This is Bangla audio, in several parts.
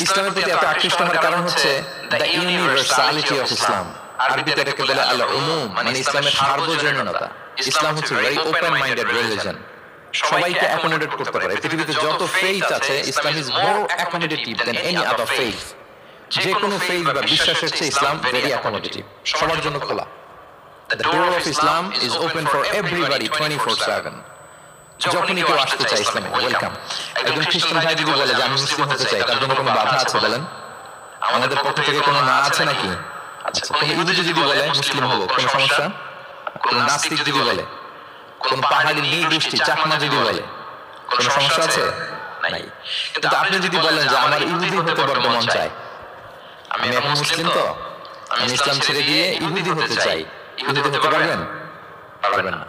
ইসলামের প্রতি এত আকৃষ্ট হওয়ার কারণ হচ্ছে দ্য ইউনিভার্সালিটি অফ ইসলাম। আরবিতে এটাকে বলে আল উমুম, মানে ইসলামের সার্বজনীনতা। ইসলাম হচ্ছে ভেরি ওপেন মাইন্ডেড রিলিজিয়ন, সবাইকে অ্যাকোমোডেট করতে পারে। পৃথিবীতে যত ফেইথ আছে, Islam is more accommodative than any other faith. যে কোনো ফেইথ বা বিশ্বাসের চেয়ে ইসলাম ভেরি অ্যাকোমোডেটিভ, সবার জন্য খোলা। The door of Islam is open for everybody 24/7. যখনই কেউ আসতে চায় ইসলামে ওয়েলকাম। একজন খ্রিস্টান ভাই যদি বলে যে আমি মুসলিম হতে চাই, তার জন্য কোনো বাধা আছে বলেন? আমাদের পক্ষ থেকে কোনো না আছে নাকি? আচ্ছা, কোনো ইহুদি যদি বলে মুসলিম হবো, কোনো সমস্যা? কোনো নাস্তিক যদি বলে, কোন পাহাড়ি নৃগোষ্ঠী চাকমা যদি বলে, কোনো সমস্যা আছে? নাই। কিন্তু আপনি যদি বলেন যে আমার ইহুদি হতে বড্ড মন চায়, আমি এখন মুসলিম তো, আমি ইসলাম ছেড়ে দিয়ে ইহুদি হতে চাই, ইহুদি হতে পারবেন? পারবেন না।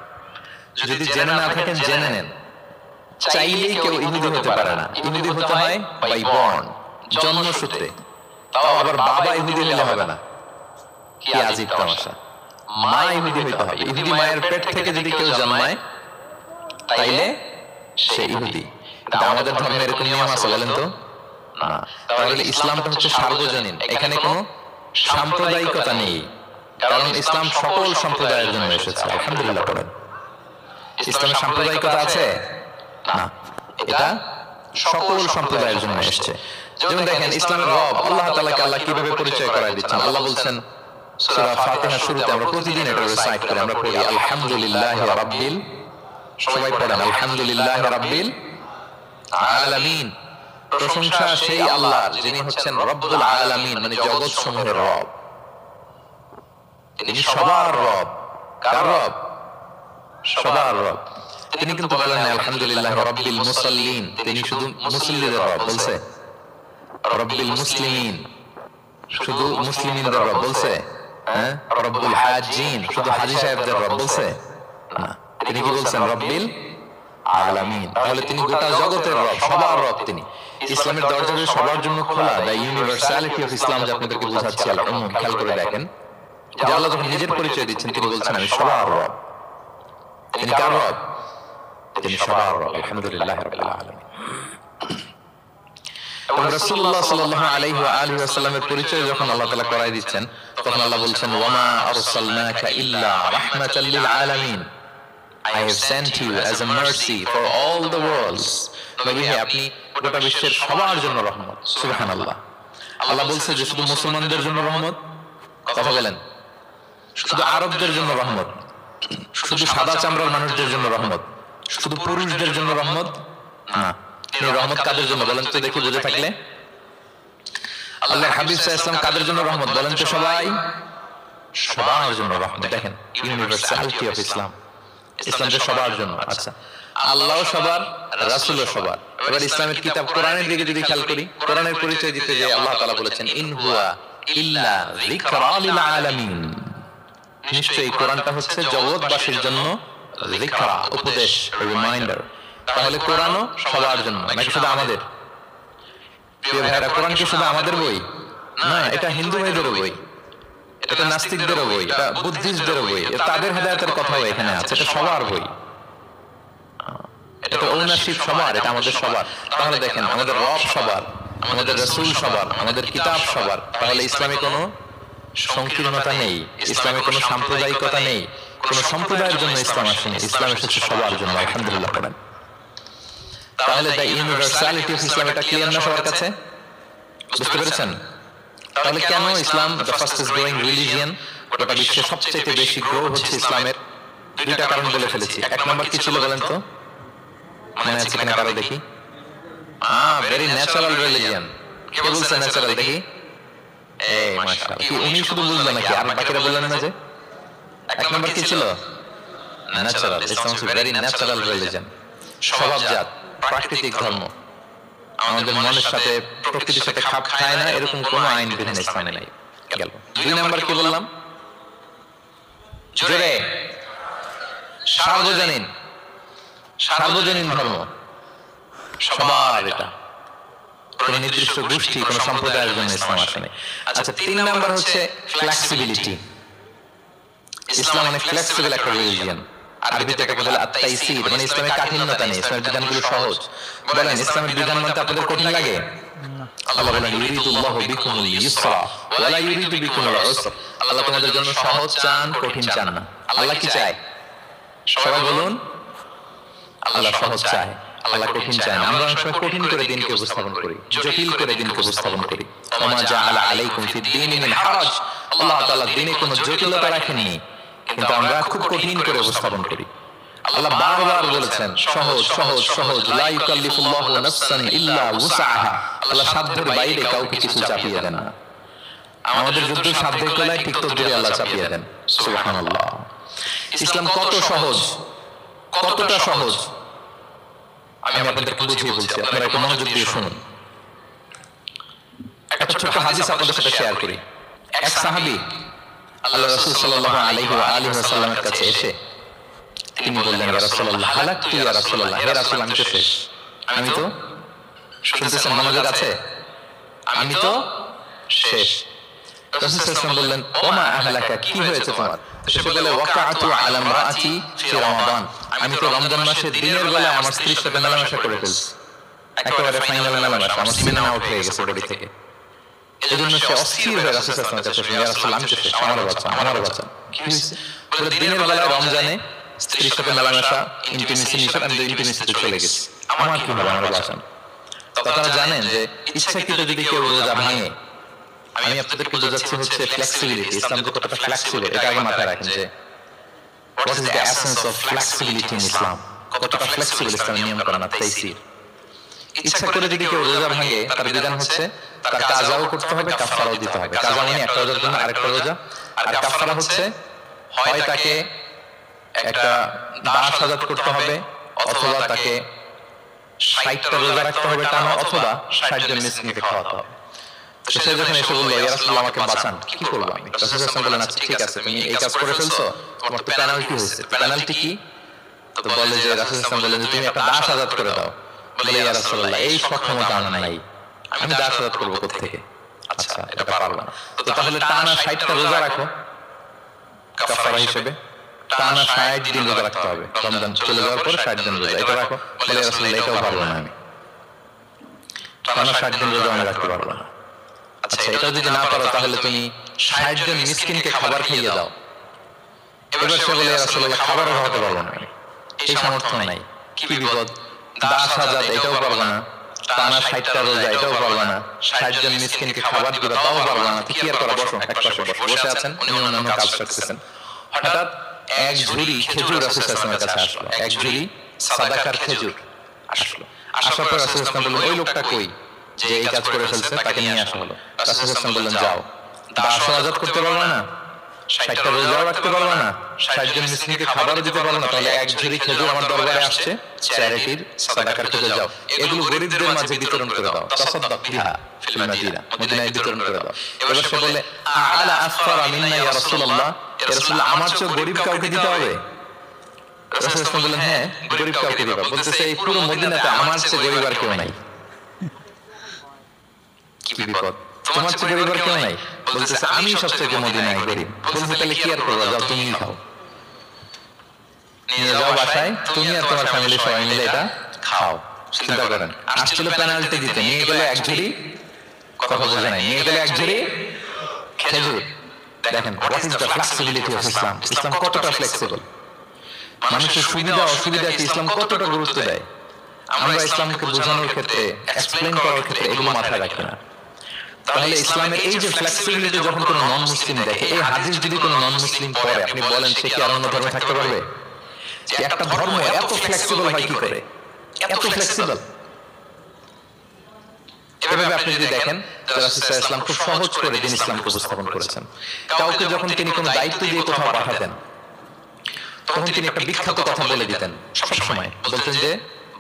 যদি জেনে না থাকেন জেনে নেন, চাইলেই কেউ ইহুদি হতে পারে না। ইহুদি হতে হয় বাই বর্ন, জন্মসূত্রে। তাও আবার বাবা ইহুদি হলে হবে না, কি আজীব তামাশা। মা ইহুদি হইতে হবে। ইহুদি মায়ের পেট থেকে যদি কেউ জন্মায় তাইলে সে ইহুদি। কিন্তু আমাদের ধর্মে এরকম নিয়ম আছে বলেন তো? না। তাহলে ইসলামটা হচ্ছে সার্বজনীন, এখানে কোনো সাম্প্রদায়িকতা নেই, কারণ ইসলাম সকল সম্প্রদায়ের জন্য এসেছে। আলহামদুলিল্লাহ পড়েন। ইসলামে সাম্প্রদায়িকতা আছে না, এটা সকল সম্প্রদায়ের জন্য এসেছে। যেমন দেখেন ইসলামের রব আল্লাহ তাআলাকে আল্লাহ কিভাবে পরিচয় করায় দিচ্ছেন। আল্লাহ বলছেন সূরা ফাতিহার শুরুতে, আমরা প্রতিদিন এটা রিসাইট করি, আমরা পড়ি আলহামদুলিল্লাহি রাব্বিল, সবাই পড়েন আলহামদুলিল্লাহি রাব্বিল আলামিন। প্রশংসা সেই আল্লাহর যিনি হচ্ছেন রব্বুল আলামিন, মানে জগৎ সমূহের রব। তিনি সবার রব। কার রব? সবার রব। তিনি কিন্তু বলেন না আলহামদুলিল্লাহ রাব্বিল মুসাল্লিন, তিনি শুধু মুসল্লিদের রব বলছে। রব্বিল মুসলিমিন, শুধু মুসলিমিনদের রব বলছে। হ্যাঁ, রব্বুল হাজিন, শুধু হাজী সাহেবদের রব বলছে না। তিনি কি বলছেন? রব্বিল আলামিন। তাহলে তিনি গোটা জগতের রব, সবার রব তিনি। ইসলামের দরজা সবার জন্য খোলা। দ্য ইউনিভার্সালিটি অফ ইসলাম যে আপনাদেরকে বোঝাচ্ছি, খেয়াল করে দেখেন যে আল্লাহ যখন নিজের পরিচয় দিচ্ছেন তিনি বলছেন আমি সবার রব। তিনি কার রব? তিনি সবার রব। আলহামদুলিল্লাহ রাব্বিল আলামিন। এবং রাসূলুল্লাহ সাল্লাল্লাহু আলাইহি ওয়া আলিহি ওয়াসাল্লামের পরিচয় যখন আল্লাহ তাআলা করায় দিচ্ছেন, তখন আল্লাহ বলছেন ওয়ামা আরসালনাকা ইল্লা রাহমাতাল লিল আলামিন, I have sent you as a mercy for all the worlds. নবী হে, আপনি গোটা বিশ্বের সবার জন্য রহমত। সুবহানাল্লাহ। আল্লাহ বলছে যে শুধু মুসলমানদের জন্য রহমত? কথা বলেন। শুধু আরবদের জন্য রহমত? শুধু সাদা চামড়ার মানুষদের জন্য রহমত? শুধু পুরুষদের জন্য রহমত? না। এই রহমত কাদের জন্য বলেন তো দেখি, বুঝে থাকলে। আল্লাহর হাবিব সাল্লাল্লাহু আলাইহি ওয়াসাল্লাম কাদের জন্য রহমত বলেন তো সবাই? সবার জন্য রহমত। দেখেন ইউনিভার্সালিটি অফ ইসলাম, ইসলাম যে সবার জন্য। আচ্ছা, আল্লাহ সবার, রাসূলও সবার। এবার ইসলামের কিতাব কোরআনের দিকে যদি খেয়াল করি, কোরআনের পরিচয় দিতে যে আল্লাহ তাআলা বলেছেন ইন হুয়া ইল্লা যিকরা লিল আলামিন, নিশ্চয়ই কোরআনটা হচ্ছে জগৎবাসীর জন্য যিকরা, উপদেশ, রিমাইন্ডার। তাহলে কোরআনও সবার জন্য নাকি শুধু আমাদের? প্রিয় ভাইরা, কোরআন কি শুধু আমাদের বই? না, এটা হিন্দু ভাইদেরও বই, এটা নাস্তিকদেরও বই, এটা বুদ্ধিস্টদেরও বই, তাদের হেদায়েতের কথাও এখানে আছে। এটা সবার বই, এটা ওনারশিপ সবার, এটা আমাদের সবার। তাহলে দেখেন আমাদের রব সবার, আমাদের রাসূল সবার, আমাদের কিতাব সবার। তাহলে ইসলামে কোনো সংকীর্ণতা নেই, ইসলামে কোনো সাম্প্রদায়িকতা নেই, কোনো সম্প্রদায়ের জন্য ইসলাম আসেনি, ইসলাম এসেছে সবার জন্য। আলহামদুলিল্লাহ পড়েন। তাহলে দ্য ইউনিভার্সালিটি অফ ইসলাম, এটা ক্লিয়ার না সবার কাছে? বুঝতে পেরেছেন? তাহলে কেন ইসলাম দ্য ফাস্টেস্ট গ্রোয়িং রিলিজিয়ন? গোটা বিশ্বে সবচেয়ে বেশি গ্রো হচ্ছে ইসলামের দুইটা কারণ বলে ফেলেছি। এক নম্বর কি ছিল বলেন তো? মনে আছে কিনা কারো দেখি? Very natural religion. কে বলছে ন্যাচারাল দেখি? এই মাশাআল্লাহ, কি উনি শুধু বুঝলেন নাকি আর বাকিরা বললেন না? যে এক নম্বর কি ছিল? ন্যাচারাল। ইসলাম হচ্ছে ভেরি ন্যাচারাল রিলিজিয়ন, স্বভাবজাত, প্রাকৃতিক ধর্ম। আমাদের মনের সাথে, প্রকৃতির সাথে খাপ খায় না এরকম কোন আইন বিধান ইসলামে নাই। গেল। দুই নাম্বার কি বললাম? জোরে, সার্বজনীন। সার্বজনীন ধর্ম সবার, এটা কোন নির্দিষ্ট গোষ্ঠী, কোন সম্প্রদায়ের জন্য ইসলাম আসেনি। আচ্ছা, তিন নাম্বার হচ্ছে ফ্লেক্সিবিলিটি। ইসলাম অনেক ফ্লেক্সিবল একটা রিলিজিয়ন। আরবিতে এটাকে বলে আত-তাইসির, মানে ইসলামের কাঠিন্যতা নেই, ইসলামের বিধানগুলো সহজ। বলেন ইসলামের বিধান মানতে আপনাদের কঠিন লাগে? আল্লাহ বলেন ইউরিদুল্লাহু বিকুমুল ইউসরা ওয়া লা ইউরিদু বিকুমুল উসরা। আল্লাহ তোমাদের জন্য সহজ চান, কঠিন চান না। আল্লাহ কি চায়? সবাই বলুন, আল্লাহ সহজ চায়, আল্লাহ কঠিন চায় না। আমরা অনেক সময় কঠিন করে দিনকে উপস্থাপন করি, জটিল করে দিনকে উপস্থাপন করি। ওমা জাআলা আলাইকুম ফিদ-দীনি মিন হারাজ, আল্লাহ তাআলা দ্বীনে কোনো জটিলতা রাখেননি, কিন্তু আমরা খুব কঠিন করে উপস্থাপন করি। আল্লাহ বারবার বলেছেন সহজ সহজ সহজ, লা ইউকাল্লিফুল্লাহু নাফসান ইল্লা উসআহা। আল্লাহ সাধ্যের বাইরে কাউকে কিছু চাপিয়ে দেন না। আমাদের যুদ্ধ সাধ্যের তলায় ঠিক তদ্বিরে আল্লাহ চাপিয়ে দেন। সুবহানাল্লাহ। ইসলাম কত সহজ, কতটা সহজ আমি আপনাদেরকে বুঝিয়ে বলছি, আপনারা একটু মনোযোগ দিয়ে শুনুন। একটা ছোট্ট হাদিস আপনাদের সাথে শেয়ার করি। এক সাহাবী আল্লাহ রাসূল সাল্লাল্লাহু আলাইহি ওয়া আলিহি ওয়াসাল্লামের কাছে এসে তিনি বললেন, ইয়া রাসূলুল্লাহ হালাকতু ইয়া রাসূলুল্লাহ, হে রাসূল আমি তো শেষ। আমি তো, শুনতেছেন মনোযোগ আছে? আমি তো শেষ। রাসূল সাল্লাল্লাহু আলাইহি ওয়াসাল্লাম বললেন, ওমা আহলাকা, কি হয়েছে তোমার? সে বলে, ওয়াকাআতু আলা ইমরাআতি ফি রমাদান, আমি তো রমজান মাসে দিনের বেলায় আমার স্ত্রীর সাথে মেলামেশা করে ফেলছি। একেবারে ফাইনাল মেলামেশা, আমার সিমেন আউট হয়ে গেছে বডি থেকে। এজন্য সে অস্থির হয়ে রাসূল সাল্লাল্লাহু আলাইহি ওয়াসাল্লামের কাছে, ইয়া রাসূল আমি তো শেষ, আমারও বাঁচান, আমারও বাঁচান। কি হয়েছে? বলে দিনের বেলায় রমজানে স্ত্রীর সাথে মেলামেশা, ইন্টিমেসি নিষেধ, আমি তো ইন্টিমেসিতে চলে গেছি, আমার কি হবে, আমারও বাঁচান। আপনারা জানেন যে ইচ্ছাকৃত যদি কেউ রোজা ভাঙে, আমি আপনাদেরকে বোঝাচ্ছি হচ্ছে ফ্লেক্সিবিলিটি, ইসলাম যে কতটা ফ্লেক্সিবল এটা আগে মাথায় রাখেন, যে what is the essence of flexibility in Islam. কতটা ফ্লেক্সিবল ইসলামের নিয়ম কানুন তাইসির। ইচ্ছা করে যদি কেউ রোজা ভাঙে, তার বিধান হচ্ছে তার কাজাও করতে হবে, কাফারাও দিতে হবে। কাজা মানে একটা রোজার জন্য আরেকটা রোজা, আর কাফারা হচ্ছে হয় তাকে একটা দাস আজাদ করতে হবে, অথবা তাকে ৬০টা রোজা রাখতে হবে টানা, অথবা ৬০ জন মিসকিনকে খাওয়াতে হবে। সে যখন এসে বললো, ইয়া রাসূলুল্লাহ আমাকে বাঁচান, কি করবো আমি? রাসূল সাল্লাল্লাহু আলাইহি ওয়াসাল্লাম বললেন, আচ্ছা ঠিক আছে, তুমি এই কাজ করে ফেলছো, তোমার তো পেনাল্টি হয়েছে। পেনাল্টি কি? তো বলে যে, রাসূল সাল্লাল্লাহু আলাইহি ওয়াসাল্লাম বললেন যে তুমি একটা দাস আজাদ করে দাও। বলে, ইয়া রাসূলুল্লাহ এই সক্ষমতা আমার নাই, আমি দাস আজাদ করবো কোত্থেকে? আচ্ছা এটা পারবো না। তো তাহলে টানা ৬০টা রোজা রাখো কাফারা হিসেবে, টানা ৬০ দিন রোজা রাখতে হবে, রমজান চলে যাওয়ার পরে ৬০ দিন রোজা, এটা রাখো। বলে, ইয়া রাসূলুল্লাহ এটাও পারবো না, আমি টানা ৬০ দিন রোজা আমি রাখতে পারবো না। আচ্ছা এটা যদি না পারো, তাহলে তুমি ৬০ জন মিসকিনকে খাবার খাইয়ে দাও। এবার সে বলে, ইয়া রাসূলুল্লাহ খাবারও খাওয়াতে পারবো না, এই সামর্থ্য নাই। কি বিপদ! দাস আজাদ এটাও পারবো না, টানা ৬০টা রোজা এটাও পারবো না, ৬০ জন মিসকিনকে খাবার দিবা তাও পারবো না। কি আর করা? বসো, এক পাশে বসো। বসে আছেন, উনি অন্যান্য কাজ করতেছেন। হঠাৎ এক ঝুড়ি খেজুর রাসূল সাল্লাল্লাহু আলাইহি ওয়াসাল্লামের কাছে আসলো, এক ঝুড়ি সাদাকার খেজুর আসলো। আসার পর রাসূল সাল্লাল্লাহু আলাইহি ওয়াসাল্লাম বললেন, ওই লোকটা কই যে এই কাজ করে ফেলছে, তাকে নিয়ে আসা হলো। রাসূল সাল্লাল্লাহু আলাইহি ওয়াসাল্লাম বললেন, যাও, দাসও আজাদ করতে পারবে না, ৬০টা রোজাও রাখতে পারবে না, ৬০ জন মিসকিনকে খাবারও দিতে পারবে না, তাহলে এক ঝুড়ি খেজুর আমার দরবারে আসছে, চ্যারিটির সাদাকার খেজুর, যাও এগুলো গরিবদের মাঝে বিতরণ করে দাও, তাসাদদাক বিহা ফিল মাদিনা, মদিনায় বিতরণ করে দাও। এবার সে বলে, আলা আফকারা মিন্না ইয়া রাসূলুল্লাহ, ইয়া রাসূলুল্লাহ আমার চেয়ে গরিব কাউকে দিতে হবে? রাসূল সাল্লাল্লাহু আলাইহি ওয়াসাল্লাম বললেন, হ্যাঁ গরিব কাউকে দিবা। বলতেছে, এই পুরো মদিনাতে আমার চেয়ে গরিব আর কেউ নাই। কি বিপদ! তোমার চেয়ে গরিব আর কেউ নাই? বলতেছে, আমি সবচেয়ে মদিনায় গরিব। বলতেছে, তাহলে কি আর করবো, যাও তুমিই খাও, নিয়ে যাও বাসায়, তুমি আর তোমার ফ্যামিলি সবাই মিলে এটা খাও। চিন্তা করেন, আসছিল পেনাল্টি দিতে, নিয়ে গেলে এক ঝুড়ি, কথা বোঝে নাই, নিয়ে গেলে এক ঝুড়ি খেজুর। দেখেন what is the flexibility of Islam. Islam কতটা ফ্লেক্সিবল, মানুষের সুবিধা অসুবিধাকে ইসলাম কতটা গুরুত্ব দেয়। আমরা ইসলামকে বোঝানোর ক্ষেত্রে, এক্সপ্লেইন করার ক্ষেত্রে এগুলো মাথায় রাখি না। তাহলে ইসলামের এই যে ফ্লেক্সিবিলিটি যখন কোনো নন মুসলিম দেখে, এই হাদিস যদি কোনো নন মুসলিম পড়ে, আপনি বলেন সে কি আর অন্য ধর্মে থাকতে পারবে? যে একটা ধর্ম এত ফ্লেক্সিবল হয় কি করে, এত ফ্লেক্সিবল? এভাবে আপনি যদি দেখেন, রাসূল সাল্লাল্লাহু আলাইহি ওয়াসাল্লাম খুব সহজ করে দিন ইসলামকে উপস্থাপন করেছেন। কাউকে যখন তিনি কোনো দায়িত্ব দিয়ে কোথাও পাঠাতেন, তখন তিনি একটা বিখ্যাত কথা বলে দিতেন সবসময়, বলতেন যে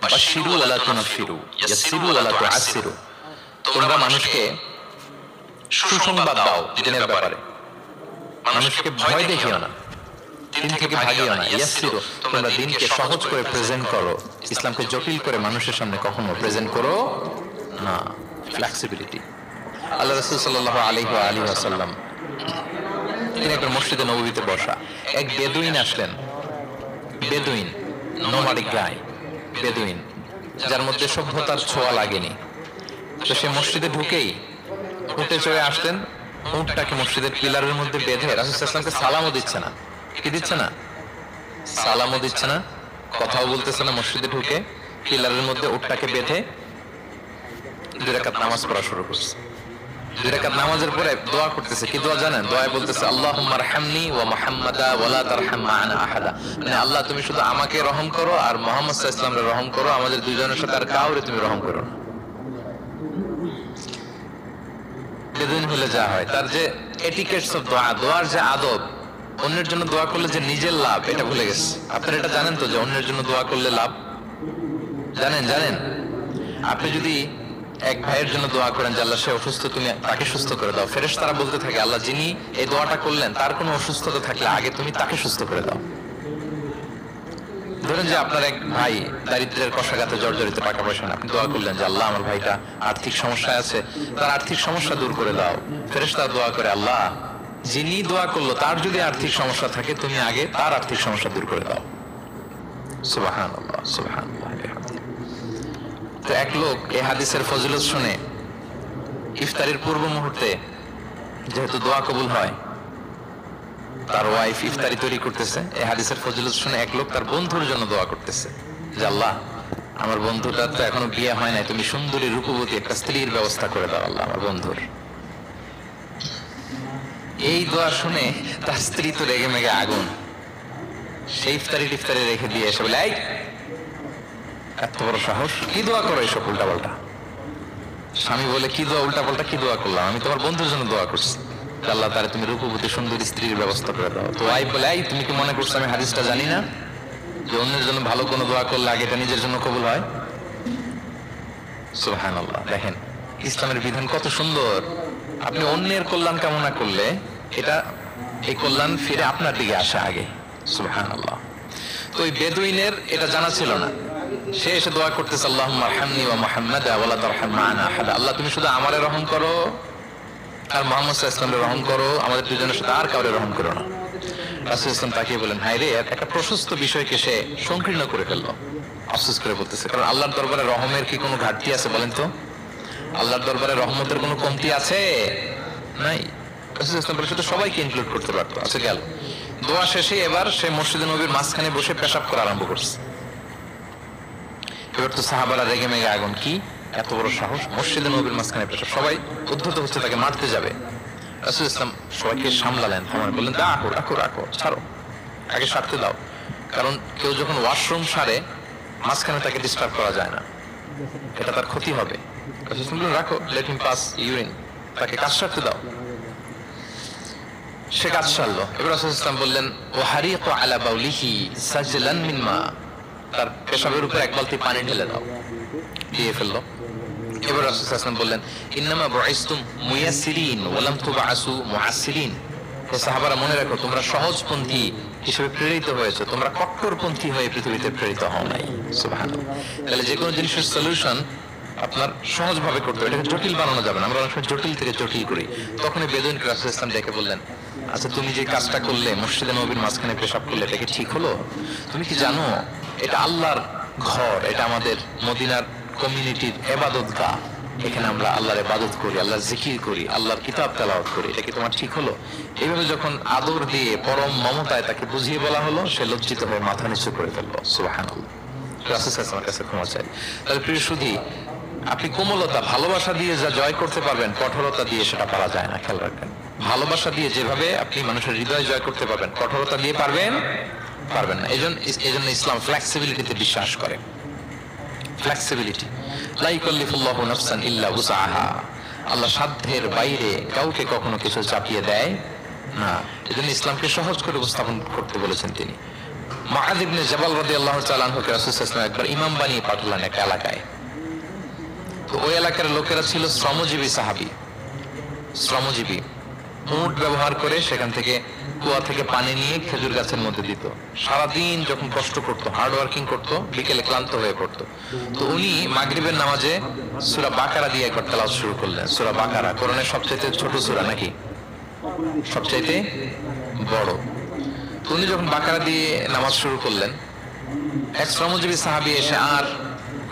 বাশিরু ওয়ালা তুনাফিরু, ইয়াসসিরু ওয়ালা তুআসসিরু, তোমরা মানুষকে সুসংবাদ দাও দিনের ব্যাপারে, মানুষকে ভয় দেখিও না, দিন থেকে ভাগিও না। ইয়াসসিরু, তোমরা দিনকে সহজ করে প্রেজেন্ট করো, ইসলামকে জটিল করে মানুষের সামনে কখনো প্রেজেন্ট করো না। ফ্লেক্সিবিলিটি। আল্লাহ রাসূল সাল্লাল্লাহু আলাইহি ওয়া আলিহি ওয়াসাল্লাম তিনি একটা মসজিদে নববীতে বসা, এক বেদুইন আসলেন। বেদুইন, নোমাডিক গাই, বেদুইন, যার মধ্যে সভ্যতার ছোঁয়া লাগেনি। তো সে মসজিদে ঢুকেই উঠে চড়ে আসতেন, উটটাকে মসজিদের পিলারের মধ্যে বেঁধে রাসূল সাল্লাল্লাহু আলাইহি ওয়াসাল্লামকে সালামও দিচ্ছে না। কি দিচ্ছে না? সালামও দিচ্ছে না, কথাও বলতেছে না। মসজিদে ঢুকে পিলারের মধ্যে উটটাকে বেঁধে 2 রাকাত নামাজ পড়া শুরু করছে। 2 রাকাত নামাজের পরে দোয়া করতেছে। কি দোয়া জানেন? দোয়ায় বলতেছে আল্লাহুম্মা আরহামনি ওয়া মুহাম্মাদা ওয়া লা তারহাম মা'ানা আহাদা। মানে আল্লাহ তুমি শুধু আমাকে রহম করো আর মুহাম্মদ সাল্লাল্লাহু আলাইহি ওয়াসাল্লামকে রহম করো, আমাদের দুইজনের সাথে আর কাউরে তুমি রহম করো না। বেদুইন হলে যা হয়, তার যে এটিকেটস অফ দোয়া, দোয়ার যে আদব, অন্যের জন্য দোয়া করলে যে নিজের লাভ এটা ভুলে গেছে। আপনারা এটা জানেন তো যে অন্যের জন্য দোয়া করলে লাভ? জানেন? আপনি যদি এক ভাইয়ের জন্য দোয়া করেন যে আল্লাহ সে অসুস্থ, তুমি তাকে সুস্থ করে দাও, ফেরেশতারা বলতে থাকে আল্লাহ যিনি এই দোয়াটা করলেন তার কোনো অসুস্থতা থাকলে আগে তুমি তাকে সুস্থ করে দাও। ধরেন যে আপনার এক ভাই দারিদ্র্যের কষাঘাতে জর্জরিত, টাকা পয়সা না, আপনি দোয়া করলেন যে আল্লাহ আমার ভাইটা আর্থিক সমস্যায় আছে, তার আর্থিক সমস্যা দূর করে দাও। ফেরেশতারা দোয়া করে আল্লাহ যিনি দোয়া করলো তার যদি আর্থিক সমস্যা থাকে তুমি আগে তার আর্থিক সমস্যা দূর করে দাও। সুবহানাল্লাহ, সুবহানাল্লাহ। তো এক লোক এই হাদিসের ফজিলত শুনে ইফতারের পূর্ব মুহূর্তে, যেহেতু দোয়া কবুল হয়, তার ওয়াইফ ইফতারি তৈরি করতেছে, এই হাদিসের ফজিলত শুনে এক লোক তার বন্ধুর জন্য দোয়া করতেছে যে আল্লাহ আমার বন্ধুটার তো এখনো বিয়ে হয় নাই, তুমি সুন্দরী রূপবতী একটা স্ত্রীর ব্যবস্থা করে দাও আল্লাহ আমার বন্ধুর। এই দোয়া শুনে তার স্ত্রী তো রেগে মেগে আগুন, সেই ইফতারি রেখে দিয়ে এসে বলে এই এত বড় সাহস, কি দোয়া করো এইসব উল্টাপাল্টা। স্বামী বলে কি দোয়া উল্টাপাল্টা, কি দোয়া করলাম? আমি তোমার বন্ধুর জন্য দোয়া করছি আল্লাহ তারে তুমি রূপবতী সুন্দরী স্ত্রীর ব্যবস্থা করে দাও। তো ওয়াইফ বলে এই তুমি কি মনে করছো আমি হাদিসটা জানি না যে অন্যের জন্য ভালো কোনো দোয়া করলে আগে এটা নিজের জন্য কবুল হয়? সুবহানাল্লাহ। দেখেন ইসলামের বিধান কত সুন্দর। আপনি অন্যের কল্যাণ কামনা করলে এটা এই কল্যাণ ফিরে আপনার দিকে আসে আগে। সুবহানাল্লাহ। তো ওই বেদুইনের এটা জানা ছিল না, সে এসে দোয়া করতেছে আল্লাহুম্মা আরহামনি ওয়া মুহাম্মাদা ওয়া লা তারহাম মা'ানা আহাদা। আল্লাহ তুমি শুধু আমারে রহম করো আর মুহাম্মদ সাল্লাল্লাহু আলাইহি ওয়াসাল্লামকে রহম করো, আমাদের দুজনের সাথে আর কাউরে রহম করো না। রাসূল ইসলাম তাকিয়ে বলেন হায় রে, একটা প্রশস্ত বিষয়কে সে সংকীর্ণ করে ফেললো। আফসোস করে বলতেছে, কারণ আল্লাহর দরবারে রহমের কি কোনো ঘাটতি আছে বলেন তো? আল্লাহর দরবারে রহমতের কোনো কমতি আছে? নাই। রাসূল ইসলাম বলে শুধু সবাইকে ইনক্লুড করতে পারতো। আচ্ছা গেল, দোয়া শেষে এবার সে মসজিদে নববীর মাঝখানে বসে পেশাব করা আরম্ভ করছে। এবার তো সাহাবারা রেগে মেগে আগুন, কি এত বড় সাহস, মসজিদে নববীর মাঝখানে পেশাব। সবাই উদ্ধত হচ্ছে, তাকে মারতে যাবে। রাসূল ইসলাম সবাইকে সামলালেন, থামান বললেন রাখো রাখো রাখো, ছাড়ো, আগে সারতে দাও। কারণ কেউ যখন ওয়াশরুম সারে মাঝখানে তাকে ডিস্টার্ব করা যায় না, এটা তার ক্ষতি হবে। রাসূল ইসলাম বললেন রাখো, লেট হিম পাস ইউরিন, তাকে কাজ সারতে দাও। সে কাজ সারলো। এবার রাসূল ইসলাম বললেন ওয়াহারিকু আলা বাউলিহি সাজলান মিন মা, তার পেশাবের উপর এক বালতি পানি ঢেলে দাও, দিয়ে ফেললো। এবার রাসূল সাল্লাল্লাহু আলাইহি ওয়াসাল্লাম বললেন ইন্নামা বুইসতুম মুয়াসসিরিন ওয়া লাম তুবআসু মুআসসিরিন। হে সাহাবারা মনে রাখো তোমরা সহজপন্থী হিসেবে প্রেরিত হয়েছে, তোমরা কঠোরপন্থী হয়ে পৃথিবীতে প্রেরিত হও নাই। সুবহানাল্লাহ। তাহলে যে কোনো জিনিসের সলিউশন আপনার সহজভাবে করতে হবে, এটাকে জটিল বানানো যাবে না। আমরা অনেক সময় জটিল থেকে জটিল করি। তখন এই বেদুইনকে রাসূল সাল্লাল্লাহু আলাইহি ওয়াসাল্লাম ডেকে বললেন আচ্ছা তুমি যে কাজটা করলে, মসজিদে নববীর মাঝখানে পেশাব করলে, এটা কি ঠিক হলো? তুমি কি জানো এটা আল্লাহর ঘর, এটা আমাদের মদিনার কমিউনিটির ইবাদতগাহ, এখানে আমরা আল্লাহর ইবাদত করি, আল্লাহর জিকির করি, আল্লাহর কিতাব তেলাওয়াত করি, এটা কি তোমার ঠিক হলো? এইভাবে যখন আদর দিয়ে পরম মমতায় তাকে বুঝিয়ে বলা হলো, সে লজ্জিত হয়ে মাথা নিচু করে ফেললো। সুবহানাল্লাহ। রাসূল সাল্লাল্লাহু আলাইহি ওয়াসাল্লামের কাছে ক্ষমা চাই। তাহলে প্রিয় সুধী, আপনি কোমলতা ভালোবাসা দিয়ে যা জয় করতে পারবেন, কঠোরতা দিয়ে সেটা পারা যায় না। খেয়াল রাখবেন, ভালোবাসা দিয়ে যেভাবে আপনি মানুষের হৃদয় জয় করতে পারবেন, কঠোরতা দিয়ে পারবেন না। এজন্য ইসলাম ফ্লেক্সিবিলিটিতে বিশ্বাস করে। ফ্লেক্সিবিলিটি, লা ইউকাল্লিফুল্লাহু নাফসান ইল্লা উসআহা। আল্লাহ সাধ্যের বাইরে কাউকে কখনো কিছু চাপিয়ে দেয় না। এজন্য ইসলামকে সহজ করে উপস্থাপন করতে বলেছেন তিনি। মুআয ইবনে জাবাল রাদিয়াল্লাহু তাআলা আনহুকে রাসূল সাল্লাল্লাহু আলাইহি ওয়াসাল্লাম একবার ইমাম বানিয়ে পাঠালেন এক এলাকায়। তো ওই এলাকার লোকেরা ছিল শ্রমজীবী সাহাবী, শ্রমজীবী। উট ব্যবহার করে সেখান থেকে কুয়া থেকে পানি নিয়ে খেজুর গাছের মধ্যে দিত। সারাদিন যখন কষ্ট করতো, হার্ড ওয়ার্কিং করতো, বিকেলে ক্লান্ত হয়ে পড়তো। তো উনি মাগরিবের নামাজে সূরা বাকারা দিয়ে একবার তেলাওয়াত শুরু করলেন। সূরা বাকারা কোরআনের সবচাইতে ছোট সূরা নাকি সবচাইতে বড়? তো উনি যখন বাকারা দিয়ে নামাজ শুরু করলেন, এক শ্রমজীবী সাহাবী এসে আর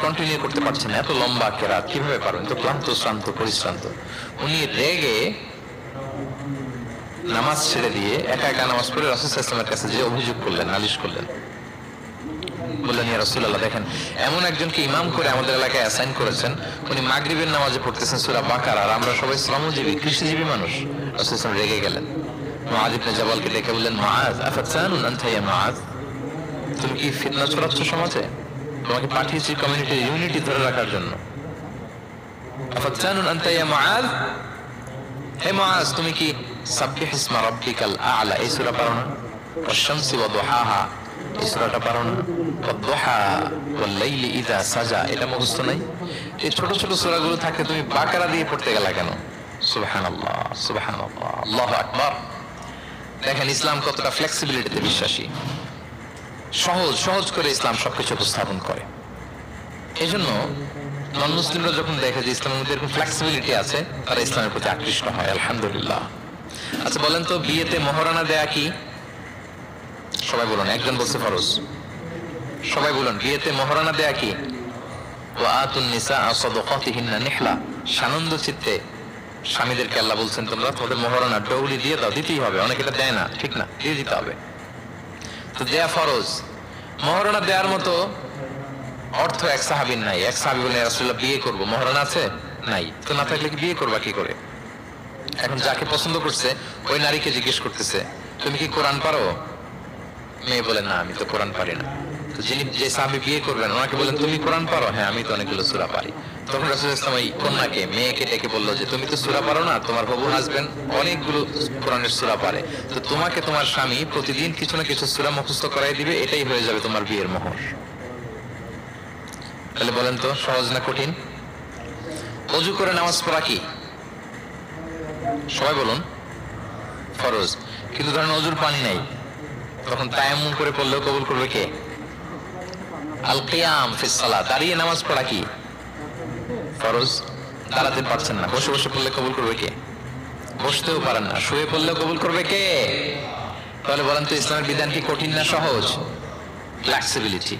কন্টিনিউ করতে পারছেন না, এত লম্বা কেরাত কিভাবে পারবেন, তো ক্লান্ত শ্রান্ত পরিশ্রান্ত। উনি রেগে নামাজ ছেড়ে দিয়ে একা একা নামাজ পড়ে রাসূল সাল্লাল্লাহু আলাইহি ওয়াসাল্লামের কাছে যে অভিযোগ করলেন, নালিশ করলেন, বললেন ইয়া রাসূলুল্লাহ, দেখেন এমন একজনকে ইমাম করে আমাদের এলাকায় অ্যাসাইন করেছেন, উনি মাগরিবের নামাজে পড়তেছেন সূরা বাকারা, আর আমরা সবাই শ্রমজীবী কৃষিজীবী মানুষ। রাসূল সাল্লাল্লাহু আলাইহি ওয়াসাল্লাম রেগে গেলেন। মুআয ইবনে জাবালকে ডেকে বললেন, মুআয আফাতানুন আনতা ইয়া মুআয, তুমি কি ফিতনা ছড়াচ্ছ সমাজে? তোমাকে পাঠিয়েছি কমিউনিটির ইউনিটি ধরে রাখার জন্য। আফাতানুন আনতা ইয়া মুআয, হে মুআয তুমি কি সাব্বিহ ইসমা রাব্বিকাল আ'লা এই সূরা পারো না? ওয়াশ-শামসি ওয়া দুহাহা এই সূরাটা পারো না? ওয়াদ-দুহা ওয়াল-লাইলি ইযা সাজা এটা মুখস্থ নাই? এই ছোট ছোট সূরাগুলো থাকে, তুমি বাকারা দিয়ে পড়তে গেলা কেন? সুবহানাল্লাহ সুবহানাল্লাহ, আল্লাহু আকবার। দেখেন ইসলাম কতটা ফ্লেক্সিবিলিটিতে বিশ্বাসী, সহজ সহজ করে ইসলাম সবকিছু উপস্থাপন করে। এই জন্য নন মুসলিমরা যখন দেখে যে ইসলামের মধ্যে এরকম ফ্লেক্সিবিলিটি আছে, তারা ইসলামের প্রতি আকৃষ্ট হয়, আলহামদুলিল্লাহ। আচ্ছা বলেন তো, বিয়েতে মহরানা দেয়া কি? সবাই বলুন। একজন বলছে ফরজ, সবাই বলুন বিয়েতে মহরানা দেয়া কি? ওয়া আতুন নিসা সাদাকাতিহিন্না নিহলা, সানন্দ চিত্তে স্বামীদেরকে আল্লাহ বলছেন তোমরা তোমাদের মহরানা ডৌলি দিয়ে দাও, দিতেই হবে। অনেকে এটা দেয় না, ঠিক না, দিয়ে দিতে হবে। তো দেয়া ফরজ। মহরানা দেওয়ার মতো অর্থ এক সাহাবীর নাই। এক সাহাবী বলেন ইয়া রাসূলুল্লাহ বিয়ে করব, মহরানা আছে? নাই। তো না থাকলে কি বিয়ে করবা কি করে? এখন যাকে পছন্দ করছে ওই নারীকে জিজ্ঞেস করতেছে, তুমি কি কোরআন পারো? মেয়ে বলে না, আমি তো কোরআন পারি না। তো যিনি যে সাহাবী বিয়ে করবেন ওনাকে বলেন তুমি কোরআন পারো? হ্যাঁ আমি তো অনেকগুলো সূরা পারি। তখন রাসূল সাল্লাল্লাহু আলাইহি ওয়াসাল্লাম এই কন্যাকে, মেয়েকে ডেকে বলল যে তুমি তো সূরা পারো না, তোমার হবু হাজবেন্ড অনেকগুলো কোরআনের সূরা পারে, তো তোমাকে তোমার স্বামী প্রতিদিন কিছু না কিছু সূরা মুখস্থ করাই দিবে, এটাই হয়ে যাবে তোমার বিয়ের মোহর। তাহলে বলেন তো সহজ না কঠিন? ওযু করে নামাজ পড়া কি? সবাই বলুন ফরজ। কিন্তু ধরেন ওযুর পানি নাই, তখন তায়াম্মুম করে পড়লেও কবুল করবে কে? আল কিয়াম ফিস সালাত, দাঁড়িয়ে নামাজ পড়া কি? ফরজ। দাঁড়াতে পারছেন না, বসে বসে পড়লে কবুল করবে কে? বসতেও পারেন না, শুয়ে পড়লেও কবুল করবে কে? তাহলে বলেন তো ইসলামের বিধান কি কঠিন না সহজ? ফ্লেক্সিবিলিটি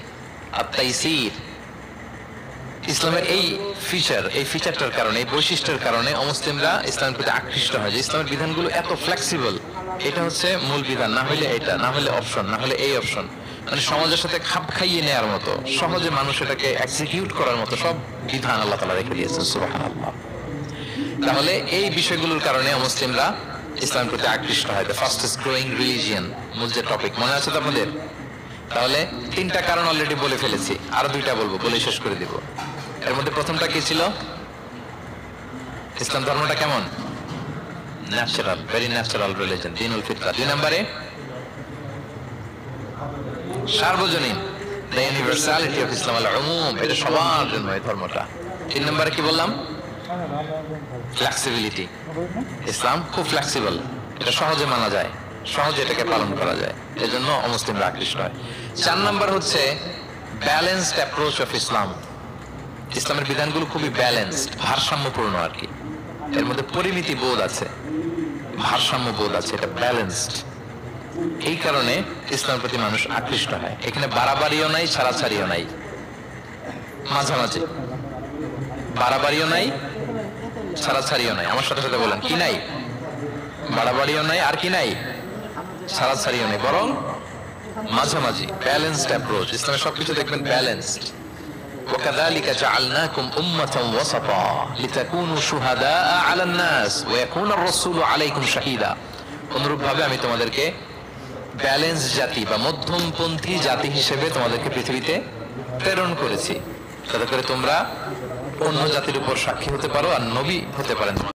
আর তাইসির। ইসলামের এই ফিচারটার কারণে, এই বৈশিষ্ট্যের কারণে অমুসলিমরা ইসলামের প্রতি আকৃষ্ট হয়, যে ইসলামের বিধানগুলো এত ফ্লেক্সিবল। এটা হচ্ছে মূল বিধান, না হলে এটা, না হলে অপশন, না হলে এই অপশন, মানে সমাজের সাথে খাপ খাইয়ে নেওয়ার মতো, সহজে মানুষ এটাকে এক্সিকিউট করার মতো সব বিধান আল্লাহ তাআলা রেখে দিয়েছেন, সুবহানাল্লাহ। তাহলে এই বিষয়গুলোর কারণে মুসলিমরা ইসলামের প্রতি আকৃষ্ট হয়। দ্য ফাস্টেস্ট গ্রোয়িং রিলিজিয়ন, মূল যে টপিক, মনে আছে তো আপনাদের? তাহলে তিনটা কারণ অলরেডি বলে ফেলেছি, আরো দুইটা বলবো, বলে শেষ করে দিব। এর মধ্যে প্রথমটা কি ছিল? ইসলাম ধর্মটা কেমন? ন্যাচারাল, ভেরি ন্যাচারাল রিলিজিয়ন, দীনুল ফিতরা। দুই নম্বরে সার্বজনীন, দ্য ইউনিভার্সালিটি অফ ইসলাম, আল উমুম, এটা সবার জন্য এই ধর্মটা। তিন নম্বরে কি বললাম? ফ্লেক্সিবিলিটি, ইসলাম খুব ফ্লেক্সিবল, এটা সহজে মানা যায়, সহজে এটাকে পালন করা যায়, এজন্য অমুসলিমরা আকৃষ্ট হয়। চার নম্বর হচ্ছে ব্যালেন্সড অ্যাপ্রোচ অফ ইসলাম। ইসলামের বিধানগুলো খুবই ব্যালেন্সড, ভারসাম্যপূর্ণ আর কি। এর মধ্যে পরিমিতি বোধ আছে, ভারসাম্য বোধ আছে, এটা ব্যালেন্সড। এই কারণে ইসলামের প্রতি মানুষ আকৃষ্ট হয়। এখানে বাড়াবাড়িও নাই, ছাড়াছাড়িও নাই, মাঝামাঝি। বাড়াবাড়িও নাই, ছাড়াছাড়িও নাই। আমার সাথে সাথে বলেন, কি নাই? বাড়াবাড়িও নাই, আর কি নাই? ছাড়াছাড়িও নাই, বরং মাঝামাঝি, ব্যালেন্সড অ্যাপ্রোচ। ইসলামের সবকিছু দেখবেন ব্যালেন্সড। وكذلك جعلناكم أمة وسطا لتكونوا شهداء على الناس ويكون الرسول عليكم شهيدا। অনুরূপভাবে আমি তোমাদেরকে ব্যালেন্স জাতি বা মধ্যমপন্থী জাতি হিসেবে তোমাদেরকে পৃথিবীতে প্রেরণ করেছি, যাতে করে তোমরা অন্য জাতির উপর সাক্ষী হতে পারো আর নবী হতে পারেন।